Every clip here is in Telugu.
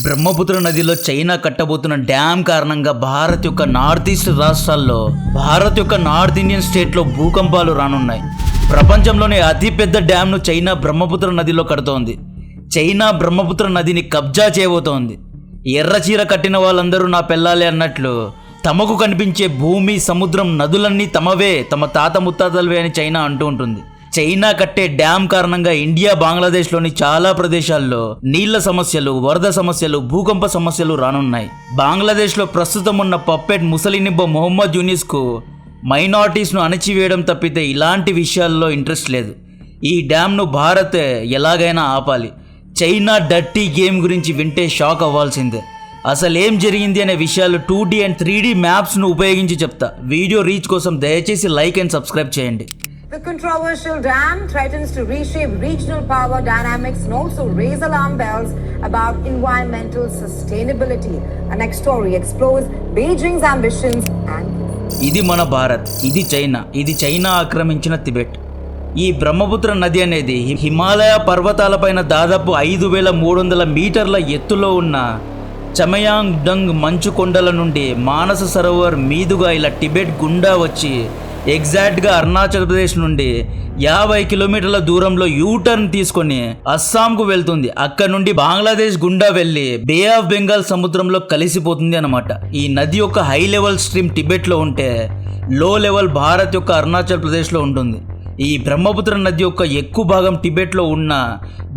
బ్రహ్మపుత్ర నదిలో చైనా కట్టబోతున్న డ్యామ్ కారణంగా భారత్ యొక్క నార్త్ ఈస్ట్ రాష్ట్రాల్లో భారత్ యొక్క నార్త్ ఇండియన్ స్టేట్లో భూకంపాలు రానున్నాయి. ప్రపంచంలోనే అతిపెద్ద డ్యామ్ను చైనా బ్రహ్మపుత్ర నదిలో కడుతోంది. చైనా బ్రహ్మపుత్ర నదిని కబ్జా చేయబోతోంది. ఎర్రచీర కట్టిన వాళ్ళందరూ నా పెళ్ళాలి అన్నట్లు తమకు కనిపించే భూమి, సముద్రం, నదులన్నీ తమవే, తమ తాత ముత్తాతలవే అని చైనా అంటూ ఉంటుంది. చైనా కట్టే డ్యామ్ కారణంగా ఇండియా, బంగ్లాదేశ్లోని చాలా ప్రదేశాల్లో నీళ్ల సమస్యలు, వరద సమస్యలు, భూకంప సమస్యలు రానున్నాయి. బంగ్లాదేశ్లో ప్రస్తుతం ఉన్న పప్పెట్ ముసలినిబ్బ మొహమ్మద్ యూనిస్కు మైనారిటీస్ను అణచివేయడం తప్పితే ఇలాంటి విషయాల్లో ఇంట్రెస్ట్ లేదు. ఈ డ్యామ్ను భారత్ ఎలాగైనా ఆపాలి. చైనా డర్టీ గేమ్ గురించి వింటే షాక్ అవ్వాల్సిందే. అసలు ఏం జరిగింది అనే విషయాలు 2D అండ్ 3D మ్యాప్స్ను ఉపయోగించి చెప్తా. వీడియో రీచ్ కోసం దయచేసి లైక్ అండ్ సబ్స్క్రైబ్ చేయండి. The controversial dam threatens to reshape regional power dynamics and also raise alarm bells about environmental sustainability. Our next story explores Beijing's ambitions and ఇది మన భారత్, ఇది చైనా ఆక్రమించిన టిబెట్. ఈ బ్రహ్మపుత్ర నది అనేది హిమాలయ పర్వతాలపైన దాదాపు 5300 మీటర్ల ఎత్తులో ఉన్న చమయాంగ్ డంగ్ మంచు కొండల నుండి మానస సరోవర్ మీదుగా ఇలా టిబెట్ గుండా వచ్చి ఎగ్జాక్ట్గా అరుణాచల్ ప్రదేశ్ నుండి 50 కిలోమీటర్ల దూరంలో యూటర్న్ తీసుకొని అస్సాంకు వెళ్తుంది. అక్కడ నుండి బంగ్లాదేశ్ గుండా వెళ్ళి బే ఆఫ్ బెంగాల్ సముద్రంలో కలిసిపోతుంది అన్నమాట. ఈ నది యొక్క హై లెవెల్ స్ట్రీమ్ టిబెట్లో ఉంటే లో లెవెల్ భారత్ యొక్క అరుణాచల్ ప్రదేశ్లో ఉంటుంది. ఈ బ్రహ్మపుత్ర నది యొక్క ఎక్కువ భాగం టిబెట్లో ఉన్న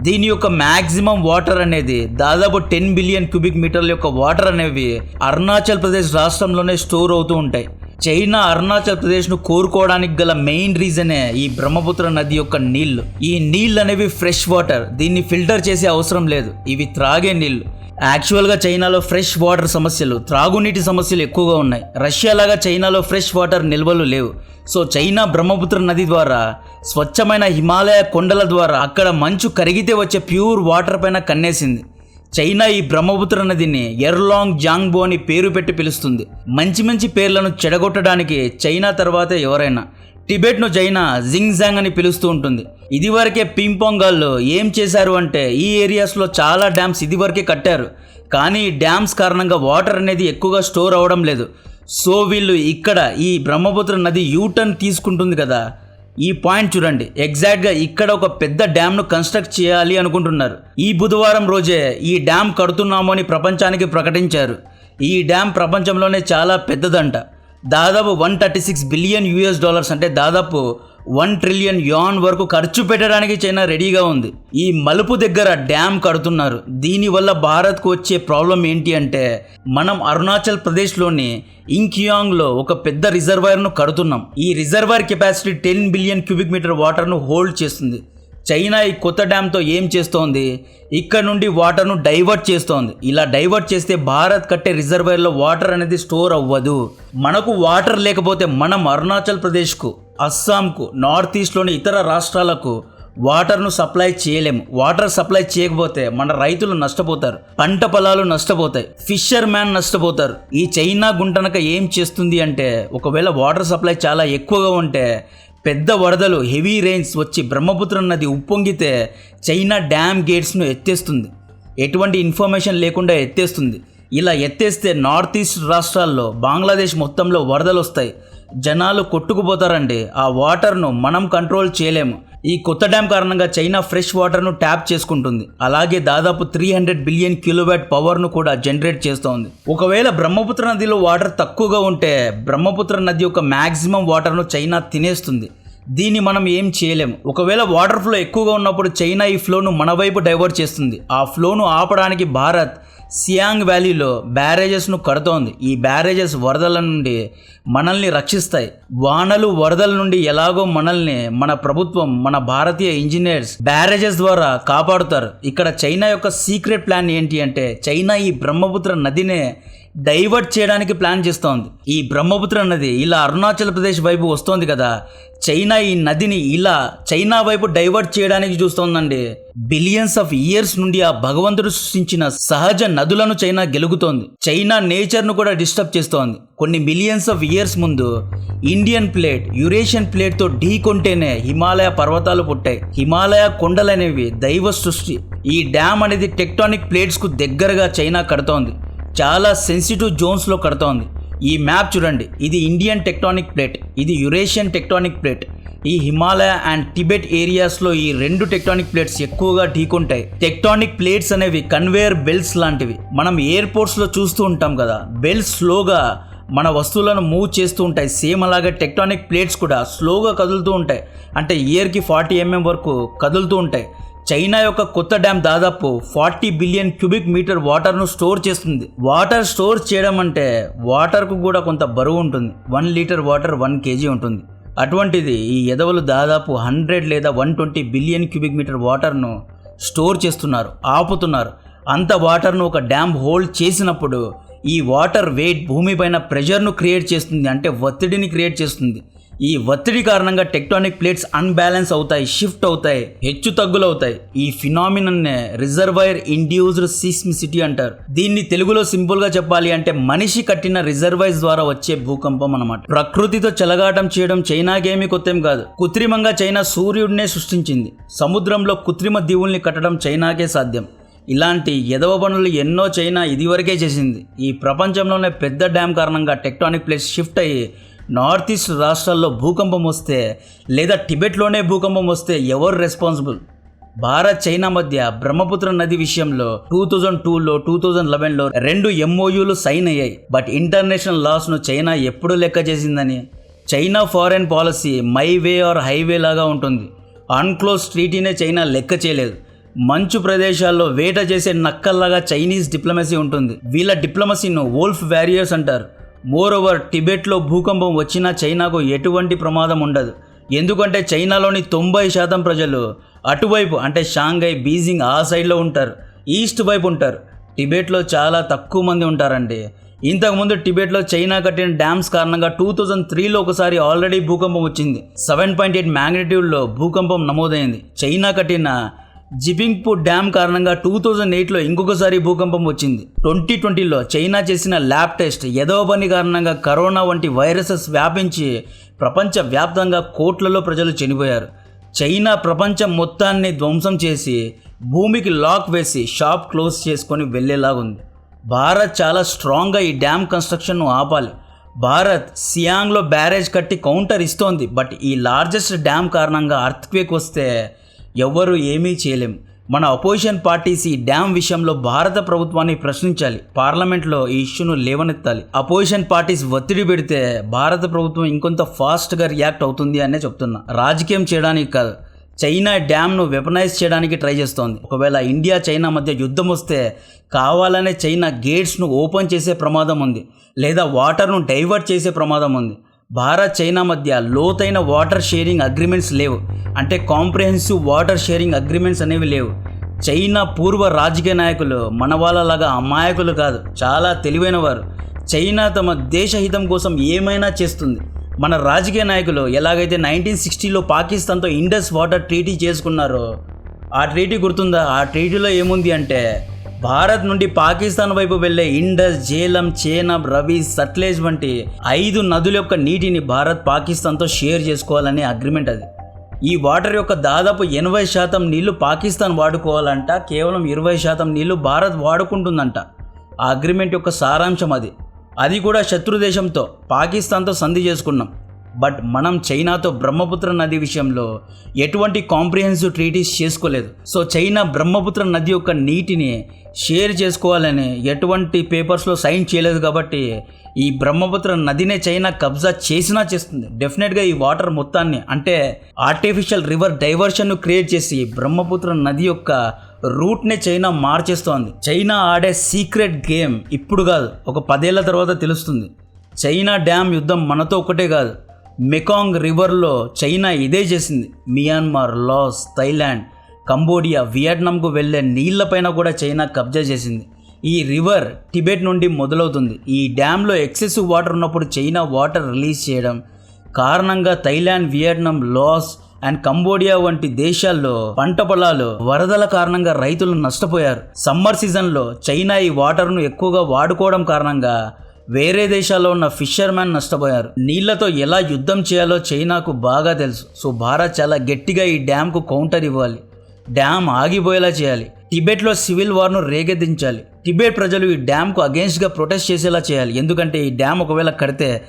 దీని యొక్క మ్యాక్సిమం వాటర్ అనేది దాదాపు 10 బిలియన్ క్యూబిక్ మీటర్ల యొక్క వాటర్ అనేవి అరుణాచల్ ప్రదేశ్ రాష్ట్రంలోనే స్టోర్ అవుతూ ఉంటాయి. చైనా అరుణాచల్ ప్రదేశ్ను కోరుకోవడానికి గల మెయిన్ రీజనే ఈ బ్రహ్మపుత్ర నది యొక్క నీళ్లు. ఈ నీళ్ళు అనేవి ఫ్రెష్ వాటర్, దీన్ని ఫిల్టర్ చేసే అవసరం లేదు. ఇవి త్రాగే నీళ్లు. యాక్చువల్గా చైనాలో ఫ్రెష్ వాటర్ సమస్యలు, త్రాగునీటి సమస్యలు ఎక్కువగా ఉన్నాయి. రష్యా లాగా చైనాలో ఫ్రెష్ వాటర్ నిల్వలు లేవు. సో చైనా బ్రహ్మపుత్ర నది ద్వారా స్వచ్ఛమైన హిమాలయ కొండల ద్వారా అక్కడ మంచు కరిగితే వచ్చే ప్యూర్ వాటర్ పైన కన్నేసింది. చైనా ఈ బ్రహ్మపుత్ర నదిని ఎర్లాంగ్ జాంగ్బో అని పేరు పెట్టి పిలుస్తుంది. మంచి పేర్లను చెడగొట్టడానికి చైనా తర్వాత ఎవరైనా. టిబెట్ను చైనా జింగ్జాంగ్ అని పిలుస్తూ ఉంటుంది. ఇదివరకే పింపాంగాల్లో ఏం చేశారు అంటే ఈ ఏరియాస్లో చాలా డ్యామ్స్ ఇదివరకే కట్టారు. కానీ ఈ డ్యామ్స్ కారణంగా వాటర్ అనేది ఎక్కువగా స్టోర్ అవ్వడం లేదు. సో వీళ్ళు ఇక్కడ ఈ బ్రహ్మపుత్ర నది యూటర్న్ తీసుకుంటుంది కదా, ఈ పాయింట్ చూడండి. ఎగ్జాక్ట్గా ఇక్కడ ఒక పెద్ద డ్యామ్ను కన్స్ట్రక్ట్ చేయాలి అనుకుంటున్నారు. ఈ బుధవారం రోజే ఈ డ్యామ్ కడుతున్నాము అని ప్రపంచానికి ప్రకటించారు. ఈ డ్యామ్ ప్రపంచంలోనే చాలా పెద్దదంట. దాదాపు $136 బిలియన్ అంటే దాదాపు 1 ట్రిలియన్ యాన్ వరకు ఖర్చు పెట్టడానికి చైనా రెడీగా ఉంది. ఈ మలుపు దగ్గర డ్యామ్ కడుతున్నారు. దీనివల్ల భారత్కు వచ్చే ప్రాబ్లం ఏంటి అంటే మనం అరుణాచల్ ప్రదేశ్లోని ఇంకియాంగ్లో ఒక పెద్ద రిజర్వాయర్ను కడుతున్నాం. ఈ reservoir capacity 10 billion cubic metre వాటర్ను హోల్డ్ చేస్తుంది. చైనా ఈ కొత్త డ్యామ్తో ఏం చేస్తోంది, ఇక్కడ నుండి వాటర్ను డైవర్ట్ చేస్తోంది. ఇలా డైవర్ట్ చేస్తే భారత్ కట్టే రిజర్వాయర్లో వాటర్ అనేది స్టోర్ అవ్వదు. మనకు వాటర్ లేకపోతే మనం అరుణాచల్ ప్రదేశ్కు, అస్సాంకు, నార్త్ ఈస్ట్లోని ఇతర రాష్ట్రాలకు వాటర్ను సప్లై చేయలేము. వాటర్ సప్లై చేయకపోతే మన రైతులు నష్టపోతారు, పంట పొలాలు నష్టపోతాయి, ఫిషర్ మ్యాన్ నష్టపోతారు. ఈ చైనా గుంటనక ఏం చేస్తుంది అంటే ఒకవేళ వాటర్ సప్లై చాలా ఎక్కువగా ఉంటే పెద్ద వరదలు, హెవీ రెయిన్స్ వచ్చి బ్రహ్మపుత్ర నది ఉప్పొంగితే చైనా డ్యామ్ గేట్స్ను ఎత్తేస్తుంది. ఎటువంటి ఇన్ఫర్మేషన్ లేకుండా ఎత్తేస్తుంది. ఇలా ఎత్తేస్తే నార్త్ ఈస్ట్ రాష్ట్రాల్లో, బంగ్లాదేశ్ మొత్తంలో వరదలు వస్తాయి. జనాలు కొట్టుకుపోతారండి. ఆ వాటర్ను మనం కంట్రోల్ చేయలేము. ఈ కొత్త డ్యామ్ కారణంగా చైనా ఫ్రెష్ వాటర్ను ట్యాప్ చేసుకుంటుంది. అలాగే దాదాపు 300 బిలియన్ కిలోవాట్ పవర్ను కూడా జనరేట్ చేస్తోంది. ఒకవేళ బ్రహ్మపుత్ర నదిలో వాటర్ తక్కువగా ఉంటే బ్రహ్మపుత్ర నది యొక్క మ్యాక్సిమం వాటర్ను చైనా తినేస్తుంది. దీన్ని మనం ఏం చేయలేము. ఒకవేళ వాటర్ ఫ్లో ఎక్కువగా ఉన్నప్పుడు చైనా ఈ ఫ్లోను మన వైపు డైవర్ట్ చేస్తుంది. ఆ ఫ్లోను ఆపడానికి భారత్ సియాంగ్ వ్యాలీలో బ్యారేజెస్ను కడుతోంది. ఈ బ్యారేజెస్ వరదల నుండి మనల్ని రక్షిస్తాయి. వానలు, వరదల నుండి ఎలాగో మనల్ని మన ప్రభుత్వం, మన భారతీయ ఇంజనీర్స్ బ్యారేజెస్ ద్వారా కాపాడుతారు. ఇక్కడ చైనా యొక్క సీక్రెట్ ప్లాన్ ఏంటి అంటే చైనా ఈ బ్రహ్మపుత్ర నదినే డైవర్ట్ చేయడానికి ప్లాన్ చేస్తోంది. ఈ బ్రహ్మపుత్ర నది ఇలా అరుణాచల్ ప్రదేశ్ వైపు వస్తోంది కదా, చైనా ఈ నదిని ఇలా చైనా వైపు డైవర్ట్ చేయడానికి చూస్తోందండి. బిలియన్స్ ఆఫ్ ఇయర్స్ నుండి ఆ భగవంతుడు సృష్టించిన సహజ నదులను చైనా గెలుగుతోంది. చైనా నేచర్ను కూడా డిస్టర్బ్ చేస్తోంది. కొన్ని మిలియన్స్ ఆఫ్ ఇయర్స్ ముందు ఇండియన్ ప్లేట్ యురేషియన్ ప్లేట్తో ఢీకొంటేనే హిమాలయ పర్వతాలు పుట్టాయి. హిమాలయ కొండలనేవి దైవ సృష్టి. ఈ డ్యామ్ అనేది టెక్టానిక్ ప్లేట్స్కు దగ్గరగా చైనా కడుతోంది. చాలా సెన్సిటివ్ జోన్స్లో కడుతోంది. ఈ మ్యాప్ చూడండి, ఇది ఇండియన్ టెక్టానిక్ ప్లేట్, ఇది యురేషియన్ టెక్టానిక్ ప్లేట్. ఈ హిమాలయ అండ్ టిబెట్ ఏరియాస్లో ఈ రెండు టెక్టానిక్ ప్లేట్స్ ఎక్కువగా ఢీకొంటాయి. టెక్టానిక్ ప్లేట్స్ అనేవి కన్వేయర్ బెల్ట్స్ లాంటివి. మనం ఎయిర్పోర్ట్స్లో చూస్తూ ఉంటాం కదా, బెల్ట్స్ స్లోగా మన వస్తువులను మూవ్ చేస్తూ ఉంటాయి. సేమ్ అలాగే టెక్టానిక్ ప్లేట్స్ కూడా స్లోగా కదులుతూ ఉంటాయి. అంటే ఇయర్కి 40 mm వరకు కదులుతూ ఉంటాయి. చైనా యొక్క కొత్త డ్యామ్ దాదాపు 40 బిలియన్ క్యూబిక్ మీటర్ వాటర్ను స్టోర్ చేస్తుంది. వాటర్ స్టోర్ చేయడం అంటే వాటర్కు కూడా కొంత బరువు ఉంటుంది. 1 లీటర్ వాటర్ 1 kg ఉంటుంది. అటువంటిది ఈ ఎదవలు దాదాపు 100 లేదా 120 బిలియన్ క్యూబిక్ మీటర్ వాటర్ను స్టోర్ చేస్తున్నారు, ఆపుతున్నారు. అంత వాటర్ను ఒక డ్యామ్ హోల్డ్ చేసినప్పుడు ఈ వాటర్ వెయిట్ భూమిపైన ప్రెషర్ను క్రియేట్ చేస్తుంది, అంటే ఒత్తిడిని క్రియేట్ చేస్తుంది. ఈ ఒత్తిడి కారణంగా టెక్టానిక్ ప్లేట్స్ అన్బ్యాలెన్స్ అవుతాయి, షిఫ్ట్ అవుతాయి, హెచ్చు తగ్గులవుతాయి. ఈ ఫినామినన్నే రిజర్వాయర్ ఇండ్యూస్డ్ సిస్మిసిటీ అంటారు. దీన్ని తెలుగులో సింపుల్ గా చెప్పాలి అంటే మనిషి కట్టిన రిజర్వాయర్స్ ద్వారా వచ్చే భూకంపం అన్నమాట. ప్రకృతితో చెలగాటం చేయడం చైనాకేమీ కొత్తేం కాదు. కృత్రిమంగా చైనా సూర్యుడినే సృష్టించింది. సముద్రంలో కృత్రిమ దీవుల్ని కట్టడం చైనాకే సాధ్యం. ఇలాంటి ఎదవ పనులు ఎన్నో చైనా ఇదివరకే చేసింది. ఈ ప్రపంచంలోనే పెద్ద డ్యామ్ కారణంగా టెక్టానిక్ ప్లేట్స్ షిఫ్ట్ అయ్యి నార్త్ ఈస్ట్ రాష్ట్రాల్లో భూకంపం వస్తే లేదా టిబెట్లోనే భూకంపం వస్తే ఎవరు రెస్పాన్సిబుల్? భారత్ చైనా మధ్య బ్రహ్మపుత్ర నది విషయంలో 2002లో 2011లో 2 MOUలు సైన్ అయ్యాయి. బట్ ఇంటర్నేషనల్ లాస్ను చైనా ఎప్పుడు లెక్క చేసిందని? China foreign policy my way or highway లాగా ఉంటుంది. అన్క్లోజ్ ట్రీటీనే చైనా లెక్క చేయలేదు. మంచు ప్రదేశాల్లో వేట చేసే నక్కల్లాగా చైనీస్ డిప్లొమసీ ఉంటుంది. వీళ్ళ డిప్లొమసీను వోల్ఫ్ వ్యారియర్స్ అంటారు. మోరోవర్ టిబెట్లో భూకంపం వచ్చినా చైనాకు ఎటువంటి ప్రమాదం ఉండదు. ఎందుకంటే చైనాలోని 90% ప్రజలు అటువైపు అంటే షాంఘై, బీజింగ్ ఆ సైడ్లో ఉంటారు, ఈస్ట్ వైపు ఉంటారు. టిబెట్లో చాలా తక్కువ మంది ఉంటారండి. ఇంతకుముందు టిబెట్లో చైనా కట్టిన డ్యామ్స్ కారణంగా 2003లో ఒకసారి ఆల్రెడీ భూకంపం వచ్చింది. 7.8 మ్యాగ్నిట్యూడ్లో భూకంపం నమోదైంది. చైనా కట్టిన జిపింగ్పూ డ్యామ్ కారణంగా 2008లో ఇంకొకసారి భూకంపం వచ్చింది. 2020లో చైనా చేసిన ల్యాబ్ టెస్ట్ ఎదవ పని కారణంగా కరోనా వంటి వైరసెస్ వ్యాపించి ప్రపంచవ్యాప్తంగా కోట్లలో ప్రజలు చనిపోయారు. చైనా ప్రపంచం మొత్తాన్ని ధ్వంసం చేసి భూమికి లాక్ వేసి షాప్ క్లోజ్ చేసుకొని వెళ్ళేలాగుంది. భారత్ చాలా స్ట్రాంగ్గా ఈ డ్యామ్ కన్స్ట్రక్షన్ను ఆపాలి. భారత్ సియాంగ్లో బ్యారేజ్ కట్టి కౌంటర్ ఇస్తోంది. బట్ ఈ లార్జెస్ట్ డ్యామ్ కారణంగా అర్త్క్వేక్ వస్తే ఎవరు ఏమీ చేయలేం. మన అపోజిషన్ పార్టీస్ ఈ డ్యామ్ విషయంలో భారత ప్రభుత్వాన్ని ప్రశ్నించాలి, పార్లమెంట్లో ఈ ఇష్యూను లేవనెత్తాలి. అపోజిషన్ పార్టీస్ ఒత్తిడి పెడితే భారత ప్రభుత్వం ఇంకొంత ఫాస్ట్గా రియాక్ట్ అవుతుంది అనే చెప్తున్నా. రాజకీయం చేయడానికి కాదు, చైనా డ్యామ్ను వెపనైజ్ చేయడానికి ట్రై చేస్తోంది. ఒకవేళ ఇండియా చైనా మధ్య యుద్ధం వస్తే కావాలనే చైనా గేట్స్ను ఓపెన్ చేసే ప్రమాదం ఉంది, లేదా వాటర్ను డైవర్ట్ చేసే ప్రమాదం ఉంది. భారత్ చైనా మధ్య లోతైన వాటర్ షేరింగ్ అగ్రిమెంట్స్ లేవు, అంటే కాంప్రిహెన్సివ్ వాటర్ షేరింగ్ అగ్రిమెంట్స్ అనేవి లేవు. చైనా పూర్వ రాజకీయ నాయకులు మన వాళ్ళలాగా అమాయకులు కాదు, చాలా తెలివైన వారు. చైనా తమ దేశ హితం కోసం ఏమైనా చేస్తుంది. మన రాజకీయ నాయకులు ఎలాగైతే 1960లో పాకిస్తాన్తో ఇండస్ వాటర్ ట్రీటీ చేసుకున్నారో, ఆ ట్రీటీ గుర్తుందా? ఆ ట్రీటీలో ఏముంది అంటే భారత్ నుండి పాకిస్తాన్ వైపు వెళ్లే ఇండస్, జేలం, చేనాబ్, రవి, సట్లెజ్ వంటి 5 నదుల యొక్క నీటిని భారత్ పాకిస్తాన్తో షేర్ చేసుకోవాలనే అగ్రిమెంట్ అది. ఈ వాటర్ యొక్క దాదాపు 80% నీళ్లు పాకిస్తాన్ వాడుకోవాలంట, కేవలం 20% నీళ్లు భారత్ వాడుకుంటుందంట. ఆ అగ్రిమెంట్ యొక్క సారాంశం అది. అది కూడా శత్రు దేశంతో, పాకిస్తాన్తో సంధి చేసుకున్నాం. బట్ మనం చైనాతో బ్రహ్మపుత్ర నది విషయంలో ఎటువంటి కాంప్రిహెన్సివ్ ట్రీటీస్ చేసుకోలేదు. సో చైనా బ్రహ్మపుత్ర నది యొక్క నీటిని షేర్ చేసుకోవాలని ఎటువంటి పేపర్స్లో సైన్ చేయలేదు. కాబట్టి ఈ బ్రహ్మపుత్ర నదినే చైనా కబ్జా చేసినా చేస్తుంది. డెఫినెట్గా ఈ వాటర్ మొత్తాన్ని, అంటే ఆర్టిఫిషియల్ రివర్ డైవర్షన్ను క్రియేట్ చేసి బ్రహ్మపుత్ర నది యొక్క రూట్నే చైనా మార్చేస్తోంది. చైనా ఆడే సీక్రెట్ గేమ్ ఇప్పుడు కాదు, ఒక 10 ఏళ్ల తర్వాత తెలుస్తుంది. చైనా డ్యామ్ యుద్ధం మనతో ఒకటే కాదు, మెకాంగ్ రివర్లో చైనా ఇదే చేసింది. మియాన్మార్, లాస్, థైలాండ్, కంబోడియా, వియట్నాంకు వెళ్ళే నీళ్లపైన కూడా చైనా కబ్జా చేసింది. ఈ రివర్ టిబెట్ నుండి మొదలవుతుంది. ఈ డ్యామ్లో ఎక్సెసివ్ వాటర్ ఉన్నప్పుడు చైనా వాటర్ రిలీజ్ చేయడం కారణంగా Thailand, Vietnam, Laos and Cambodia వంటి దేశాల్లో పంట పొలాలు వరదల కారణంగా రైతులు నష్టపోయారు. సమ్మర్ సీజన్లో చైనా ఈ వాటర్ను ఎక్కువగా వాడుకోవడం కారణంగా వేరే దేశాల్లో ఉన్న ఫిషర్మెన్ నష్టపోయారు. నీళ్లతో ఎలా యుద్ధం చేయాలో చైనాకు బాగా తెలుసు. సో భారత్ చాలా గట్టిగా ఈ డ్యామ్కు కౌంటర్ ఇవ్వాలి, డ్యామ్ ఆగిపోయేలా చేయాలి, టిబెట్లో సివిల్ వార్ను రేకెత్తించాలి. టిబెట్ ప్రజలు ఈ డ్యామ్కు అగేన్స్ట్గా ప్రొటెస్ట్ చేసేలా చేయాలి. ఎందుకంటే ఈ డ్యామ్ ఒకవేళ కడితే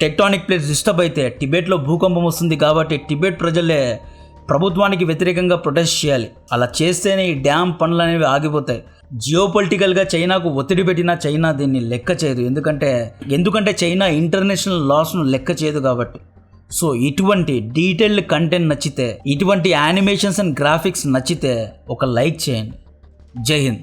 టెక్టానిక్ ప్లేట్స్ డిస్టర్బ్ అయితే టిబెట్లో భూకంపం వస్తుంది. కాబట్టి టిబెట్ ప్రజలే ప్రభుత్వానికి వ్యతిరేకంగా ప్రొటెస్ట్ చేయాలి. అలా చేస్తేనే ఈ డ్యామ్ పనులు అనేవి ఆగిపోతాయి. జియోపొలిటికల్గా చైనాకు ఒత్తిడి పెట్టినా చైనా దీన్ని లెక్క చేయదు. ఎందుకంటే చైనా ఇంటర్నేషనల్ లాస్ను లెక్క చేయదు కాబట్టి. సో ఇటువంటి డీటెయిల్డ్ కంటెంట్ నచ్చితే, ఇటువంటి యానిమేషన్స్ అండ్ గ్రాఫిక్స్ నచ్చితే ఒక లైక్ చేయండి. జై హింద్.